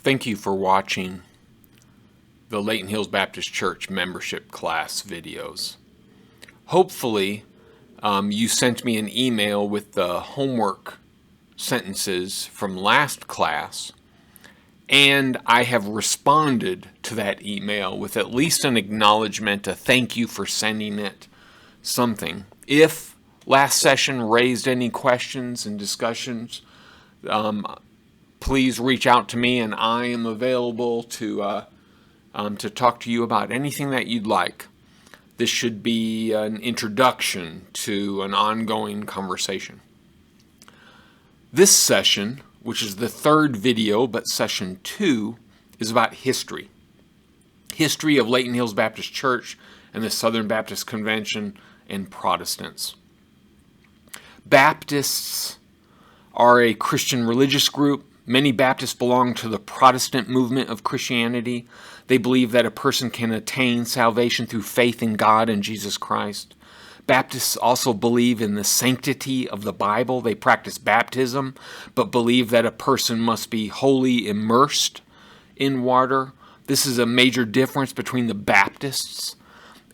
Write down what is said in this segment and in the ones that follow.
Thank you for watching the Layton Hills Baptist Church membership class videos. Hopefully, you sent me an email with the homework sentences from last class, and I have responded to that email with at least an acknowledgement, a thank you for sending it, something. If last session raised any questions and discussions, please reach out to me, and I am available to talk to you about anything that you'd like. This should be an introduction to an ongoing conversation. This session, which is the third video, but session 2, is about history. History of Layton Hills Baptist Church and the Southern Baptist Convention and Protestants. Baptists are a Christian religious group. Many Baptists belong to the Protestant movement of Christianity. They believe that a person can attain salvation through faith in God and Jesus Christ. Baptists also believe in the sanctity of the Bible. They practice baptism, but believe that a person must be wholly immersed in water. This is a major difference between the Baptists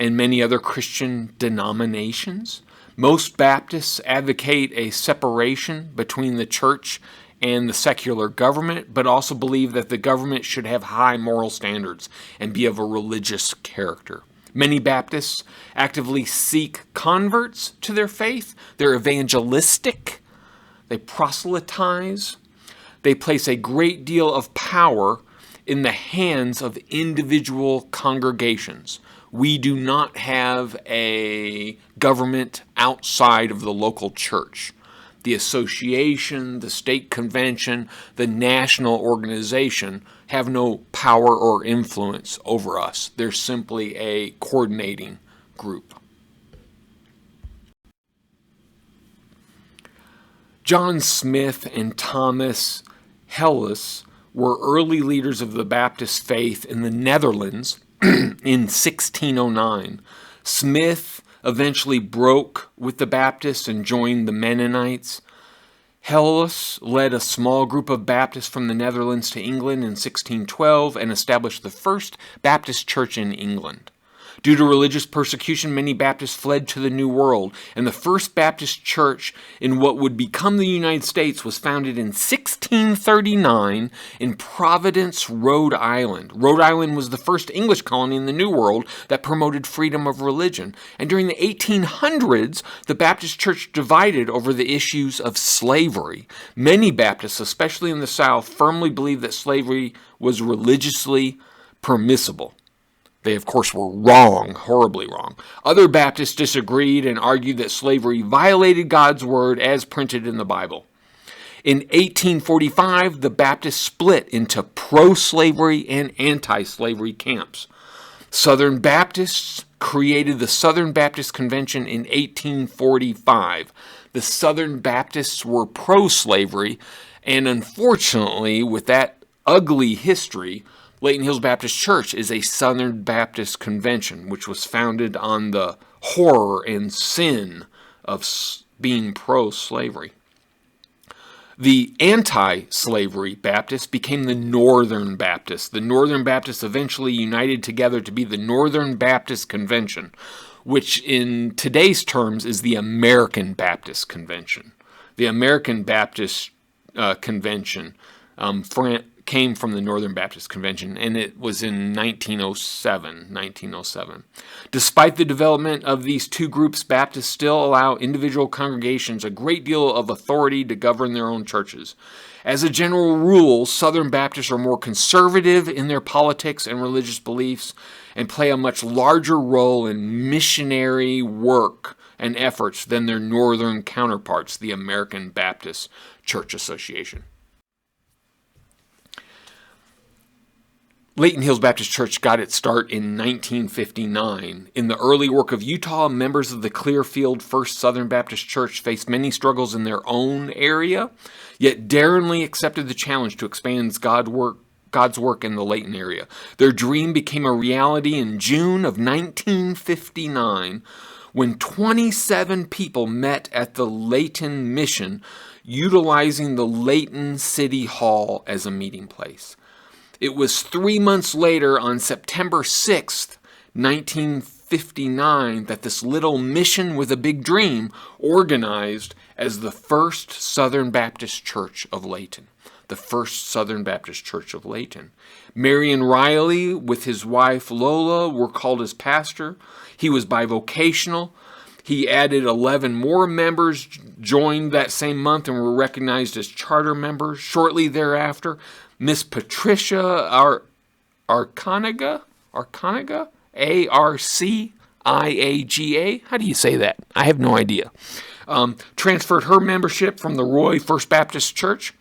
and many other Christian denominations. Most Baptists advocate a separation between the church and the secular government, but also believe that the government should have high moral standards and be of a religious character. Many Baptists actively seek converts to their faith. They're evangelistic. They proselytize. They place a great deal of power in the hands of individual congregations. We do not have a government outside of the local church. The association, the state convention, the national organization have no power or influence over us. They're simply a coordinating group. John Smith and Thomas Hellas were early leaders of the Baptist faith in the Netherlands in 1609. Smith eventually broke with the Baptists and joined the Mennonites. Hellas led a small group of Baptists from the Netherlands to England in 1612 and established the first Baptist church in England. Due to religious persecution, many Baptists fled to the New World, and the first Baptist church in what would become the United States was founded in 1639 in Providence, Rhode Island. Rhode Island was the first English colony in the New World that promoted freedom of religion. And during the 1800s, the Baptist church divided over the issues of slavery. Many Baptists, especially in the South, firmly believed that slavery was religiously permissible. They, of course, were wrong, horribly wrong. Other Baptists disagreed and argued that slavery violated God's word as printed in the Bible. In 1845, the Baptists split into pro-slavery and anti-slavery camps. Southern Baptists created the Southern Baptist Convention in 1845. The Southern Baptists were pro-slavery, and unfortunately, with that ugly history, Layton Hills Baptist Church is a Southern Baptist Convention, which was founded on the horror and sin of being pro-slavery. The anti-slavery Baptists became the Northern Baptists. The Northern Baptists eventually united together to be the Northern Baptist Convention, which in today's terms is the American Baptist Convention. The American Baptist Convention came from the Northern Baptist Convention, and it was in 1907. Despite the development of these two groups, Baptists still allow individual congregations a great deal of authority to govern their own churches. As a general rule, Southern Baptists are more conservative in their politics and religious beliefs and play a much larger role in missionary work and efforts than their northern counterparts, the American Baptist Church Association. Layton Hills Baptist Church got its start in 1959. In the early work of Utah, members of the Clearfield First Southern Baptist Church faced many struggles in their own area, yet daringly accepted the challenge to expand God's work in the Layton area. Their dream became a reality in June of 1959 when 27 people met at the Layton Mission, utilizing the Layton City Hall as a meeting place. It was 3 months later, on September 6th, 1959, that this little mission with a big dream organized as the First Southern Baptist Church of Layton. The First Southern Baptist Church of Layton. Marion Riley with his wife Lola were called as pastor. He was bivocational. He added 11 more members, joined that same month, and were recognized as charter members. Shortly thereafter, Miss Patricia Arcanaga, A-R-C-I-A-G-A. How do you say that? I have no idea. Transferred her membership from the Roy First Baptist Church.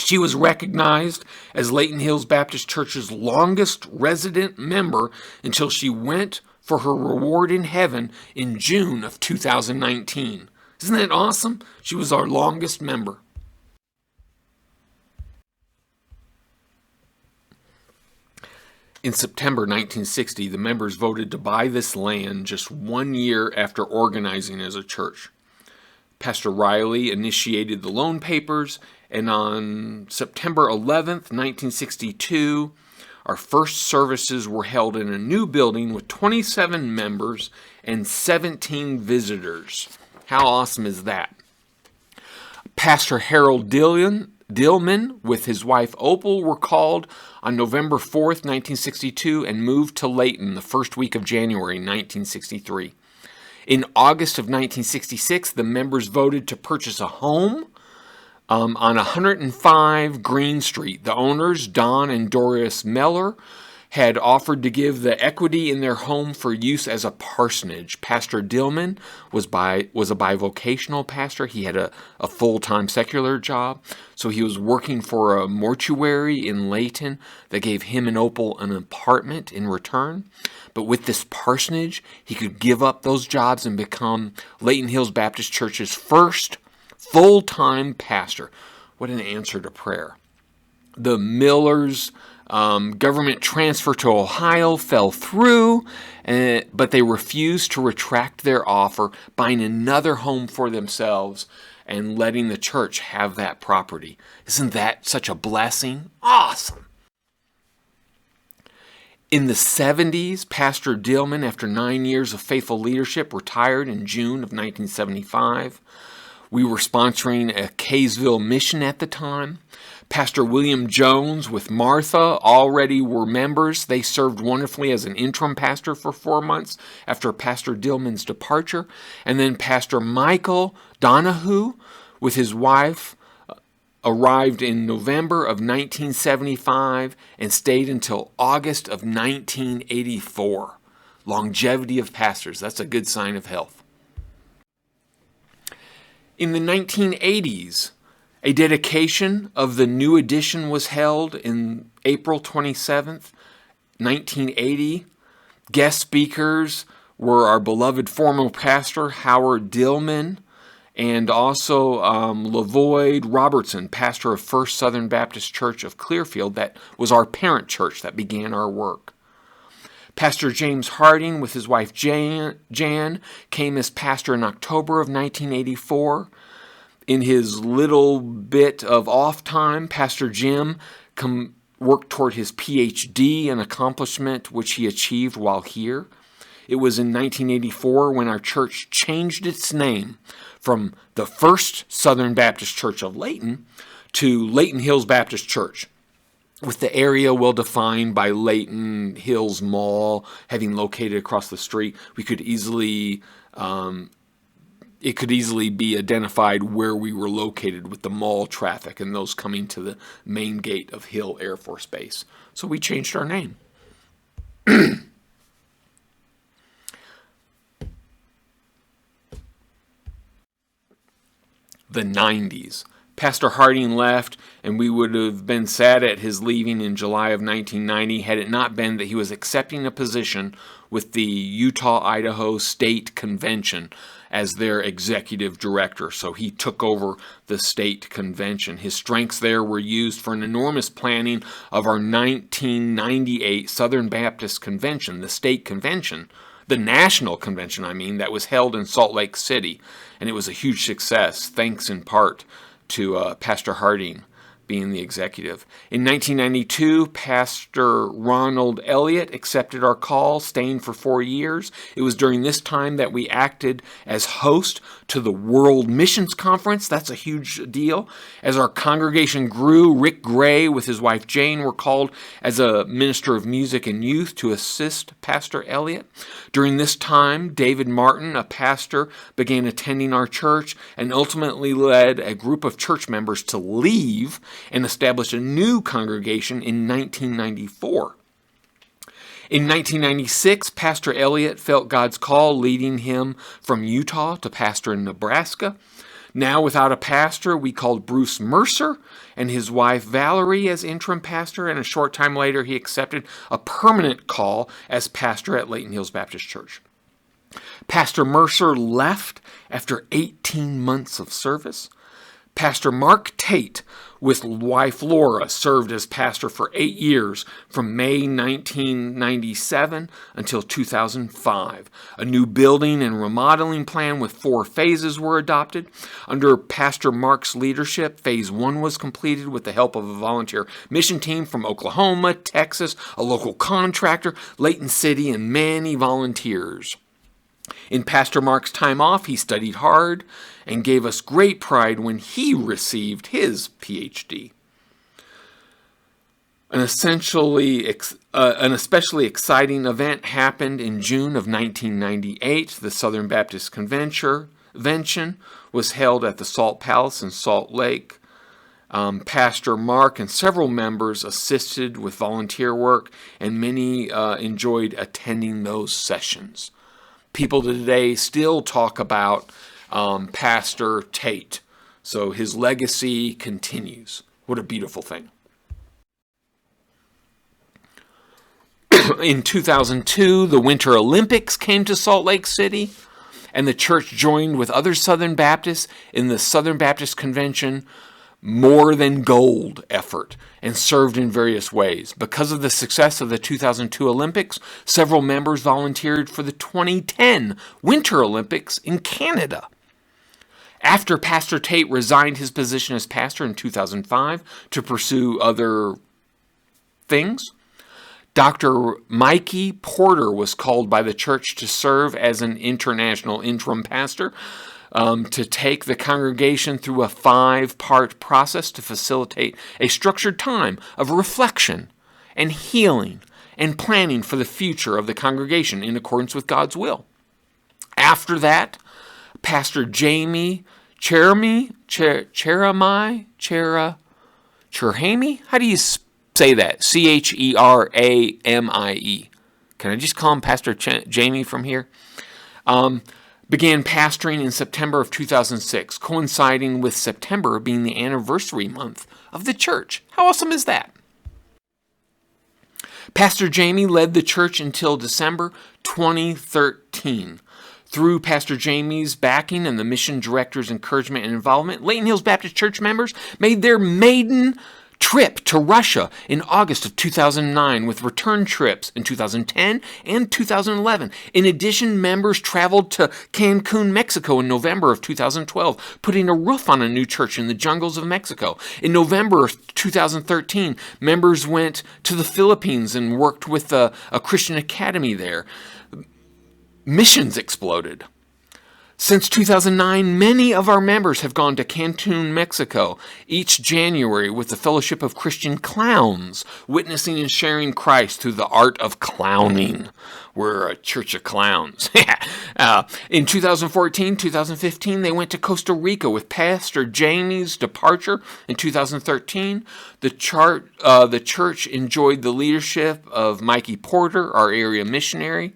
She was recognized as Layton Hills Baptist Church's longest resident member until she went for her reward in heaven in June of 2019. Isn't that awesome? She was our longest member. In September 1960, the members voted to buy this land just 1 year after organizing as a church. Pastor Riley initiated the loan papers, and on September 11th, 1962, our first services were held in a new building with 27 members and 17 visitors. How awesome is that? Pastor Harold Dillman with his wife Opal were called on November 4th, 1962, and moved to Layton the first week of January 1963. In August of 1966, the members voted to purchase a home on 105 Green Street. The owners, Don and Doris Meller, had offered to give the equity in their home for use as a parsonage. Pastor Dillman was a bivocational pastor. He had a full-time secular job, so he was working for a mortuary in Layton that gave him and Opal an apartment in return. But with this parsonage, he could give up those jobs and become Layton Hills Baptist Church's first full-time pastor. What an answer to prayer. The Millers' government transfer to Ohio fell through, but they refused to retract their offer, buying another home for themselves and letting the church have that property. Isn't that such a blessing? Awesome. In the 70s, Pastor Dillman, after 9 years of faithful leadership, retired in June of 1975. We were sponsoring a Kaysville mission at the time. Pastor William Jones with Martha already were members. They served wonderfully as an interim pastor for 4 months after Pastor Dillman's departure. And then Pastor Michael Donahue with his wife arrived in November of 1975 and stayed until August of 1984. Longevity of pastors, that's a good sign of health. In the 1980s, a dedication of the new edition was held in April 27th, 1980. Guest speakers were our beloved former pastor, Howard Dillman, and also Lavoyd Robertson, pastor of First Southern Baptist Church of Clearfield. That was our parent church that began our work. Pastor James Harding with his wife Jan came as pastor in October of 1984. In his little bit of off time, Pastor Jim worked toward his PhD, an accomplishment which he achieved while here. It was in 1984 when our church changed its name from the First Southern Baptist Church of Layton to Layton Hills Baptist Church, with the area well defined by Layton Hills Mall having located across the street. It could easily be identified where we were located with the mall traffic and those coming to the main gate of Hill Air Force Base. So we changed our name. The 90s. Pastor Harding left, and we would have been sad at his leaving in July of 1990 had it not been that he was accepting a position with the Utah-Idaho State Convention as their executive director. So he took over the state convention. His strengths there were used for an enormous planning of our 1998 Southern Baptist Convention, the state convention, the national convention, that was held in Salt Lake City. And it was a huge success, thanks in part to Pastor Harding being the executive. In 1992, Pastor Ronald Elliott accepted our call, staying for 4 years. It was during this time that we acted as host to the World Missions Conference. That's a huge deal. As our congregation grew, Rick Gray with his wife Jane were called as a minister of music and youth to assist Pastor Elliott. During this time, David Martin, a pastor, began attending our church and ultimately led a group of church members to leave and establish a new congregation in 1994. In 1996, Pastor Elliott felt God's call leading him from Utah to pastor in Nebraska. Now without a pastor, we called Bruce Mercer and his wife Valerie as interim pastor, and a short time later he accepted a permanent call as pastor at Layton Hills Baptist Church. Pastor Mercer left after 18 months of service. Pastor Mark Tate with wife Laura served as pastor for 8 years from May 1997 until 2005. A new building and remodeling plan with 4 phases were adopted. Under Pastor Mark's leadership, phase 1 was completed with the help of a volunteer mission team from Oklahoma, Texas, a local contractor, Layton City, and many volunteers. In Pastor Mark's time off, he studied hard and gave us great pride when he received his PhD. An especially exciting event happened in June of 1998. The Southern Baptist Convention was held at the Salt Palace in Salt Lake. Pastor Mark and several members assisted with volunteer work, and many enjoyed attending those sessions. People today still talk about Pastor Tate, so his legacy continues. What a beautiful thing. In 2002, the Winter Olympics came to Salt Lake City, and the church joined with other Southern Baptists in the Southern Baptist Convention More Than Gold effort and served in various ways. Because of the success of the 2002 Olympics, several members volunteered for the 2010 Winter Olympics in Canada. After Pastor Tate resigned his position as pastor in 2005 to pursue other things, Dr. Mikey Porter was called by the church to serve as an international interim pastor, to take the congregation through a 5-part process to facilitate a structured time of reflection and healing and planning for the future of the congregation in accordance with God's will. After that, Pastor Cherami, how do you say that? Cheramie. Can I just call him Pastor Jamie from here? Began pastoring in September of 2006, coinciding with September being the anniversary month of the church. How awesome is that? Pastor Jamie led the church until December 2013. Through Pastor Jamie's backing and the mission director's encouragement and involvement, Layton Hills Baptist Church members made their maiden trip to Russia in August of 2009, with return trips in 2010 and 2011. In addition, members traveled to Cancun, Mexico in November of 2012, putting a roof on a new church in the jungles of Mexico. In November of 2013, members went to the Philippines and worked with a Christian academy there. Missions exploded. Since 2009, many of our members have gone to Cancun, Mexico, each January with the Fellowship of Christian Clowns, witnessing and sharing Christ through the art of clowning. We're a church of clowns. In 2014, 2015, they went to Costa Rica with Pastor Jamie's departure. In 2013, the church enjoyed the leadership of Mikey Porter, our area missionary,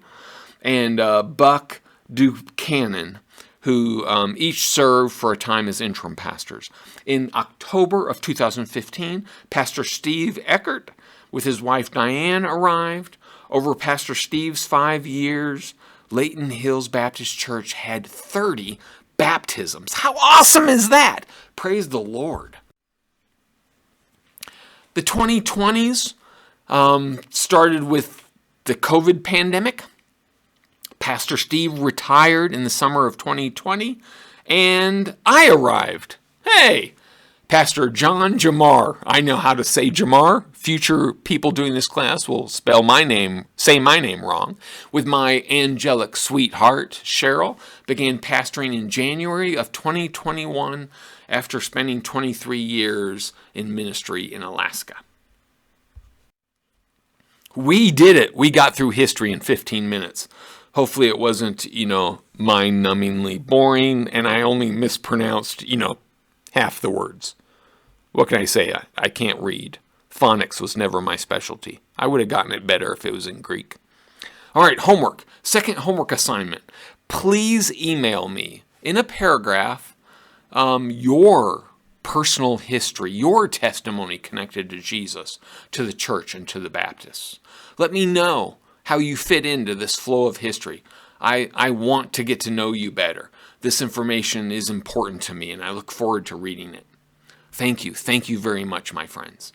and Buck Buchanan, who each served for a time as interim pastors. In October of 2015, Pastor Steve Eckert with his wife Diane arrived. Over Pastor Steve's 5 years, Layton Hills Baptist Church had 30 baptisms. How awesome is that? Praise the Lord. The 2020s started with the COVID pandemic. Pastor Steve retired in the summer of 2020, and I arrived. Hey, Pastor John Jamar. I know how to say Jamar. Future people doing this class will say my name wrong. With my angelic sweetheart, Cheryl, began pastoring in January of 2021 after spending 23 years in ministry in Alaska. We did it. We got through history in 15 minutes. Hopefully it wasn't, mind-numbingly boring, and I only mispronounced, half the words. What can I say? I can't read. Phonics was never my specialty. I would have gotten it better if it was in Greek. All right, homework. Second homework assignment. Please email me in a paragraph your personal history, your testimony connected to Jesus, to the church, and to the Baptists. Let me know how you fit into this flow of history. I want to get to know you better. This information is important to me, and I look forward to reading it. Thank you. Thank you very much, my friends.